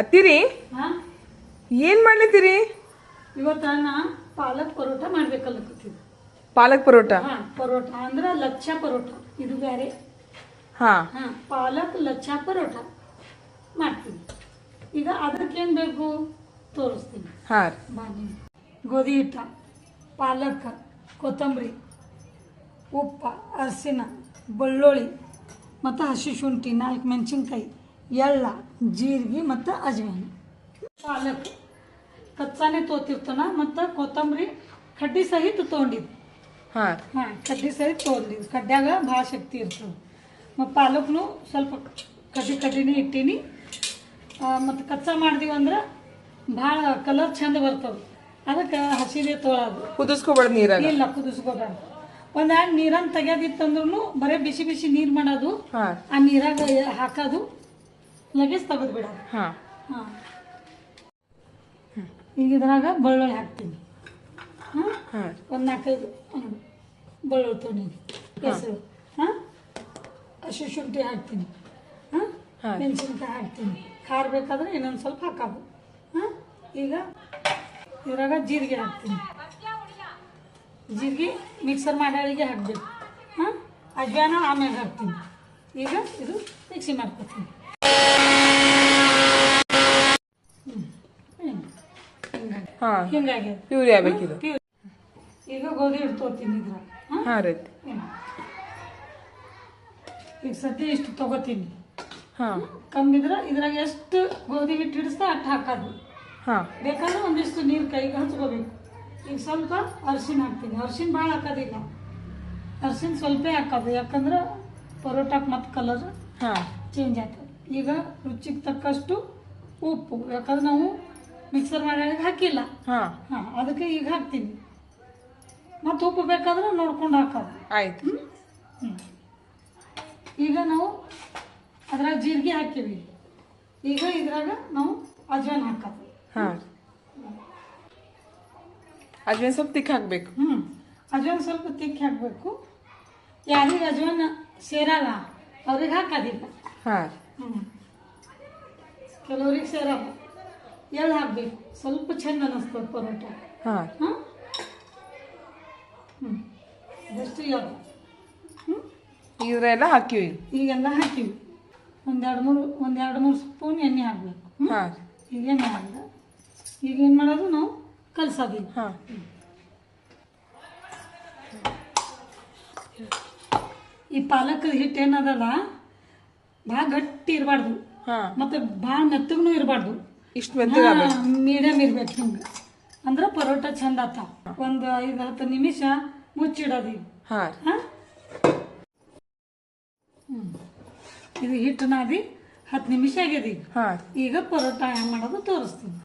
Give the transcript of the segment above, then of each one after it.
ಅತ್ತಿರಿ ಹಾ ಏನ್ ಮಾಡ್ಲತ್ತೀರಿ? ಇವತ್ತ ನಾ ಪಾಲಕ್ ಪರೋಟ ಮಾಡ್ಬೇಕಲ್ಲಕತ್ತೀನಿ. ಪಾಲಕ್ ಪರೋಟ. ಹಾ ಪರೋಟ ಅಂದ್ರೆ ಲಚ್ಚ ಪರೋಟ, ಇದು ಬೇರೆ. ಹಾ ಹಾ ಪಾಲಕ್ ಲಚ್ಚ ಪರೋಟ ಮಾಡ್ತೀನಿ. ಈಗ ಅದಕ್ಕೇನು ಬೇಕು ತೋರಿಸ್ತೀನಿ. ಹಾ ಬಾನಿ ಗೋಧಿ ಹಿಟ್ಟ, ಪಾಲಕ್, ಕೊತ್ತಂಬರಿ, ಉಪ್ಪು, ಅರಿಶಿನ, ಬೆಳ್ಳುಳ್ಳಿ ಮತ್ತು ಹಸಿ ಶುಂಠಿ, 4 ಮೆಣಸಿನ್ಕಾಯಿ, ಎಳ್ಳ, ಜೀರಿಗೆ ಮತ್ತು ಅಜ್ವಾನ. ಪಾಲಕ್ ಕಚ್ಚಾನೆ ತೋತಿರ್ತಾನ ಮತ್ತು ಕೊತ್ತಂಬರಿ ಕಡ್ಡಿ ಸಹಿತ ತೊಗೊಂಡಿದ್ದು. ಹಾಂ ಹಾಂ ಕಡ್ಡಿ ಸಹಿತ ತೊಗೊಂಡಿದ್ದು. ಕಡ್ಡ್ಯಾಗ ಭಾಳ ಶಕ್ತಿ ಇರ್ತದೆ. ಮತ್ತು ಪಾಲಕ್ನು ಸ್ವಲ್ಪ ಕಡ್ಡಿನೇ ಇಟ್ಟೀನಿ. ಮತ್ತು ಕಚ್ಚಾ ಮಾಡಿದೀವಿ ಅಂದ್ರೆ ಭಾಳ ಕಲರ್ ಚಂದ ಬರ್ತವೆ. ಅದಕ್ಕೆ ಹಸಿದೇ ತೊಳೋದು. ಕುದಿಸ್ಕೊಬಾರ್ದು ನೀರಾಗ? ಇಲ್ಲ, ಕುದಿಸ್ಕೋಬಾರ್ದು. ಒಂದು ನೀರನ್ನು ತೆಗೆಯೋದಿತ್ತಂದ್ರೂ ಬರೀ ಬಿಸಿ ಬಿಸಿ ನೀರು ಮಾಡೋದು, ಆ ನೀರಾಗ ಹಾಕೋದು, ಲಗೇಜ್ ತೆಗೆದು ಬಿಡೋದು. ಹಾಂ ಹಾಂ ಈಗ ಇದ್ರಾಗ ಬೆಳ್ಳುಳ್ಳಿ ಹಾಕ್ತೀನಿ. ಹಾಂ ಒಂದು 4-5 ಬೆಳ್ಳುಳ್ಳಿ ತೊಗೊಂಡಿನಿ, ಹೆಸರು. ಹಾಂ ಹಸಿ ಶುಂಠಿ ಹಾಕ್ತೀನಿ. ಹಾಂ ಮೆಣಸಿನ್ಕಾಯಿ ಹಾಕ್ತೀನಿ. ಖಾರ ಬೇಕಾದ್ರೆ ಇನ್ನೊಂದು ಸ್ವಲ್ಪ ಹಾಕೋದು. ಹಾಂ ಈಗ ಇದ್ರಾಗ ಜೀರಿಗೆ ಹಾಕ್ತೀನಿ. ಜೀರಿಗೆ ಮಿಕ್ಸರ್ ಮಾಡಾಳಿಗೆ ಹಾಕಬೇಕು. ಹಾಂ ಅಜ್ವಾನ ಆಮೇಲೆ ಹಾಕ್ತೀನಿ. ಈಗ ಇದು ಮಿಕ್ಸಿ ಮಾಡ್ಕೊತೀನಿ. ಹಿಂಗಾಗಿ ಪ್ಯೂರಿ ಆಗ್ಬೇಕಿದು. ಈಗ ಗೋಧಿ ಹಿಟ್ಟು ತೊಗೋತೀನಿ ಇದ್ರ. ಹಾಂ ರೀ. ಈಗ ಸದ್ಯ ಇಷ್ಟು ತೊಗೋತೀನಿ. ಹಾಂ ಕಮ್ಮಿದ್ರೆ ಇದ್ರಾಗ ಎಷ್ಟು ಗೋಧಿ ಹಿಟ್ಟು ಹಿಡಿಸ್ತಾ ಅಷ್ಟು ಹಾಕೋದು. ಹಾಂ ಬೇಕಾದ್ರೆ ಒಂದಿಷ್ಟು ನೀರು ಕೈಗೆ ಹಚ್ಕೋಬೇಕು. ಈಗ ಸ್ವಲ್ಪ ಅರಿಶಿನ ಹಾಕ್ತೀನಿ. ಅರಿಶಿನ ಭಾಳ ಹಾಕೋದಿಲ್ಲ, ಅರಿಶಿನ ಸ್ವಲ್ಪ ಹಾಕೋದು. ಯಾಕಂದ್ರೆ ಪರೋಟಕ್ಕೆ ಮತ್ತು ಕಲರ್ ಚೇಂಜ್ ಆಗ್ತದೆ. ಈಗ ರುಚಿಗೆ ತಕ್ಕಷ್ಟು ಉಪ್ಪು, ಯಾಕಂದ್ರೆ ನಾವು ಮಿಕ್ಸರ್ ಮಾಡಿ ಹಾಕಿಲ್ಲ. ಹಾಂ ಅದಕ್ಕೆ ಈಗ ಹಾಕ್ತೀನಿ. ಮತ್ತು ಉಪ್ಪು ಬೇಕಾದ್ರೆ ನೋಡ್ಕೊಂಡು ಹಾಕೋದು. ಆಯ್ತು. ಈಗ ನಾವು ಅದ್ರಾಗ ಜೀರಿಗೆ ಹಾಕೀವಿ. ಈಗ ಇದ್ರಾಗ ನಾವು ಅಜ್ವಾನ ಹಾಕೋದು. ಹಾಂ ಅಜ್ವಾನ ಸ್ವಲ್ಪ ತಿಕ್ಕ ಹಾಕಬೇಕು. ಅಜ್ವಾನ ಸ್ವಲ್ಪ ತಿಕ್ಕಿ ಹಾಕಬೇಕು. ಯಾರಿಗೆ ಅಜ್ವಾನ ಸೇರಲ್ಲ ಅವ್ರಿಗೆ ಹಾಕೋದಿಲ್ಲ. ಹಾಂ ಕೆಲವ್ರಿಗೆ ಸೇರಲ್ಲ. ಎಳ್ಳು ಹಾಕಬೇಕು, ಸ್ವಲ್ಪ ಚಂದ ಅನ್ನಿಸ್ತದೆ ಪರೋಟ. ಹಾಂ ಹಾಂ ಅದಷ್ಟು ಎಳ್ಳು. ಇದೆಲ್ಲ ಹಾಕಿವಿ. ಈಗೆಲ್ಲ ಹಾಕಿವಿ. ಒಂದೆರಡು ಮೂರು ಸ್ಪೂನ್ ಎಣ್ಣೆ ಹಾಕಬೇಕು. ಹಾಂ ಈಗ ಎಣ್ಣೆ ಹಾಕಿದ ಈಗ ಏನು ಮಾಡೋದು, ನಾವು ಕಲಸೋದಿಲ್ಲ. ಹಾಂ ಈ ಪಾಲಕ್ ಹಿಟ್ಟು ಏನದಲ್ಲ ಭಾಳ ಗಟ್ಟಿ ಇರಬಾರ್ದು, ಮತ್ತು ಭಾಳ ಮೆತ್ತಗೂ ಇರಬಾರ್ದು. ಇಷ್ಟು ಮೆತ್ತಗೆ ಮೀಡಿಯಮ್ ಇರ್ಬೇಕು. ಹಿಂಗೆ ಅಂದ್ರೆ ಪರೋಟ ಚಂದ ಆತಾವ. ಒಂದು 5-10 ನಿಮಿಷ ಮುಚ್ಚಿಡೋದು. ಈಗ ಹಾಂ ಇದು ಹಿಟ್ಟು ನಾದಿ 10 ನಿಮಿಷ ಆಗಿದೆ. ಈಗ ಪರೋಟ ಹೆಂಗೆ ಮಾಡೋದು ತೋರಿಸ್ತೀನಿ.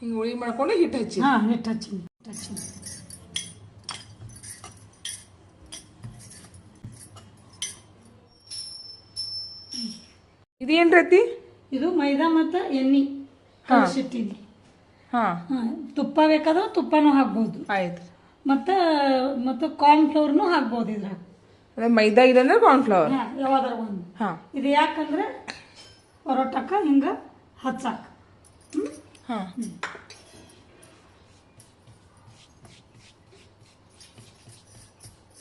ಹಿಂಗೆ ಹುಳಿ ಮಾಡ್ಕೊಂಡು ಹಿಟ್ಟು ಹಚ್ಚಿ. ಹಾಂ ಹಿಟ್ಟು ಹಚ್ಚಿ. ಇದೇನು ರೀತಿ? ಇದು ಮೈದಾ ಮತ್ತು ಎಣ್ಣೆ ಕಲಸಿಟ್ಟಿನಿ. ಹಾಂ ತುಪ್ಪ ಬೇಕಾದ್ರೆ ತುಪ್ಪನೂ ಹಾಕ್ಬೋದು. ಆಯ್ತು. ಮತ್ತು ಕಾರ್ನ್ ಫ್ಲೋರ್ನು ಹಾಕ್ಬೋದು ಇದ್ರಾಗ. ಅದೇ ಮೈದಾ ಇಲ್ಲಂದ್ರೆ ಕಾರ್ನ್ ಫ್ಲವರ್. ಹಾಂ ಯಾವ್ದಾರ ಒಂದು. ಇದು ಯಾಕಂದ್ರೆ ಪರೋಟಕ್ಕೆ ಹಿಂಗೆ ಹಚ್ಚಾಕ. ಹಾಂ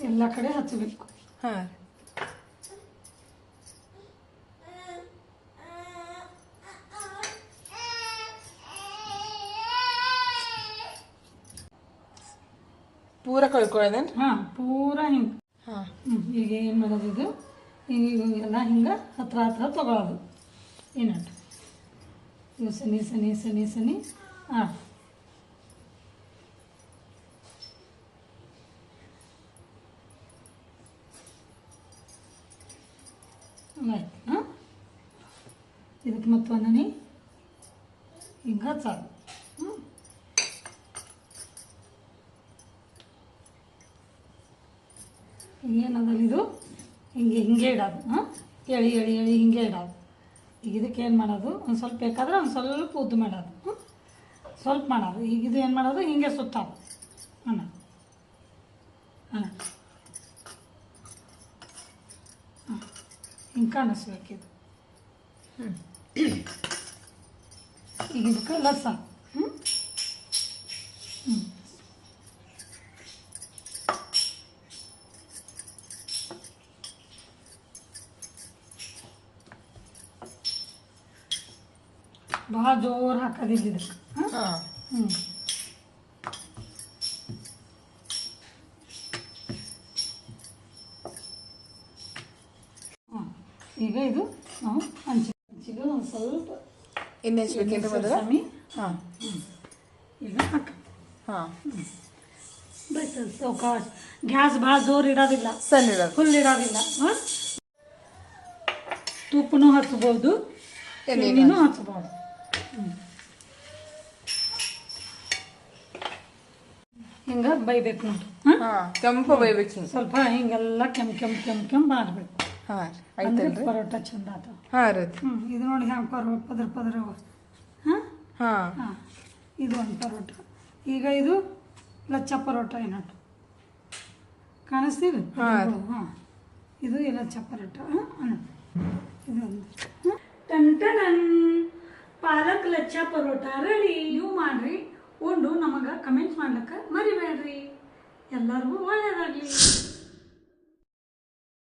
ಎಲ್ಲ ಕಡೆ ಹಚ್ಚಬೇಕು. ಹಾಂ ಪೂರ ಕಳ್ಕೊಳ್ಳೋದೇನು? ಹಾಂ ಪೂರ ಹಿಂಗೆ. ಈಗ ಏನು ಮಾಡೋದು, ಇದು ಈಗ ಎಲ್ಲ ಹಿಂಗೆ ಹತ್ರ ತೊಗೊಳೋದು. ಏನಂತ ಇವು ಸನಿ. ಹಾಂ ಆಯ್ತು. ಹಾಂ ಇದಕ್ಕೆ ಮತ್ತೊಂದನಿ ಹಿಂಗೆ ಹಚ್ಚೋದು. ಏನದಲ್ಲ ಇದು ಹಿಂಗೆ ಇಡೋದು. ಹಾಂ ಎಳಿ ಹಿಂಗೆ ಇಡೋದು. ಈಗ ಇದಕ್ಕೆ ಏನು ಮಾಡೋದು, ಒಂದು ಸ್ವಲ್ಪ ಬೇಕಾದ್ರೆ ಒಂದು ಸ್ವಲ್ಪ ಉದ್ದು ಮಾಡೋದು. ಸ್ವಲ್ಪ ಮಾಡೋದು. ಈಗ ಇದು ಏನು ಮಾಡೋದು, ಹಿಂಗೆ ಸುತ್ತೋದು. ಅನ್ನ ಹಿಂಗೆ ಕಾಣಿಸ್ಬೇಕಿದು. ಈಗ ಇದಕ್ಕೆ ಲಸ ಭಾಳ ಜೋರು ಹಾಕೋದಿಲ್ಲ ಇದಕ್ಕೆ. ಹಾಂ ಈಗ ಇದು ನಾವು ಹಂಚಿಗೆ ಒಂದು ಸ್ವಲ್ಪ ಎಣ್ಣೆ ಹಚ್ಬೇಕೇನ್ರಿ ಮೊದಲು? ಸಮಿ ಹಾಂ ಈಗ ಹಾಕ. ಹಾಂ ಬರ್ತದೆ ಸಾವಕಾಶ. ಗ್ಯಾಸ್ ಭಾಳ ಜೋರು ಇಡೋದಿಲ್ಲ, ಸಣ್ಣ ಇಡೋದು. ಫುಲ್ ಇಡೋದಿಲ್ಲ. ತುಪ್ಪನೂ ಹಚ್ಬೋದು, ಎಣ್ಣೆನೂ ಹಚ್ಬೋದು. ಹಿಂಗೆ ಬೈಬೇಕು ನೋಡಿ. ಹಾಂ ಕೆಂಪು ಬೈಬೇಕು ಹಿಂಗೆ. ಸ್ವಲ್ಪ ಹಿಂಗೆಲ್ಲ ಕೆಂಪು ಮಾಡಬೇಕು. ಹಾಂ ಅಂದ್ರೆ ಆಯ್ತಲ್ರಿ? ಪರೋಟ ಚಂದ ಆತವ. ಹಾಂ ರೀ. ಇದು ನೋಡಿ ಹ್ಯಾಂಗೆ ಪದ್ರ ಹಾಂ ಹಾಂ ಹಾಂ ಇದು ಒಂದು ಪರೋಟ. ಈಗ ಇದು ಲಚ್ಚ ಪರೋಟ ಏನಾಟ ಕಾಣಿಸ್ತೀವಿ. ಹಾಂ ಇದು ಲಚ್ಚ ಪರೋಟ. ಇದು ಒಂದು ಟನ್ ಪಾಲಕ್ ಲಚ್ಚ ಪರೋಟ ರೆಡಿ. ನೀವು ಮಾಡ್ರಿ, ಉಂಡು ನಮಗೆ ಕಮೆಂಟ್ಸ್ ಮಾಡ್ಲಿಕ್ಕೆ ಮರಿಬೇಡ್ರಿ. ಎಲ್ಲರಿಗೂ ಒಳ್ಳೆಯದಾಗಲಿ.